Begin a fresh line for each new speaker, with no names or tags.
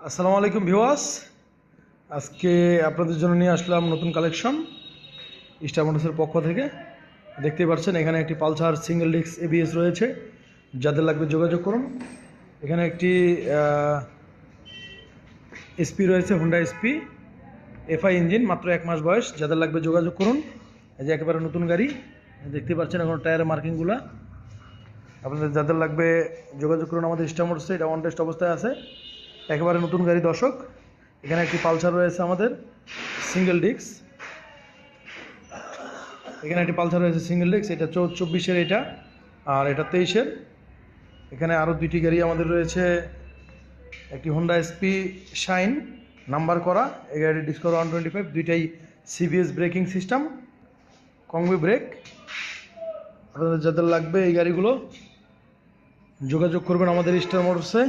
আসসালামু আলাইকুম ভিউয়ার্স। আজকে আপনাদের জন্য নিয়ে আসলাম নতুন কালেকশন স্টার মোটরসের পক্ষ থেকে। দেখতেই পাচ্ছেন এখানে একটি পালসার সিঙ্গেল ডিস্ক এবিএস রয়েছে, যাদের লাগবে যোগাযোগ করুন। এখানে একটি এসপি রয়েছে, হোন্ডা এসপি এফআই ইঞ্জিন, মাত্র 1 মাস বয়স, যাদের লাগবে যোগাযোগ করুন। এই যে একেবারে নতুন গাড়ি, দেখতে পাচ্ছেন এখন টায়ারের মার্কিংগুলা। আপনাদের যাদের লাগবে যোগাযোগ করুন আমাদের স্টার মোটরসে। এটা অন টেস্ট অবস্থায় আছে, একেবারে নতুন গাড়ি দর্শক। এখানে একটি পালসার রয়েছে আমাদের সিঙ্গেল ডিস্ক, এখানে একটি পালসার রয়েছে সিঙ্গেল ডিস্ক, এটা 24-এর, এটা আর এটা 23-এর। এখানে আরও দুইটি গাড়ি আমাদের রয়েছে, একটি হোন্ডা এসপি শাইন নাম্বার করা, এই গাড়ির ডিসকভার 125, দুইটাই সিবিএস ব্রেকিং সিস্টেম, কংবি ব্রেক। আপনাদের যাদের লাগবে এই গাড়িগুলো যোগাযোগ করবেন আমাদের স্টার মোটরসে।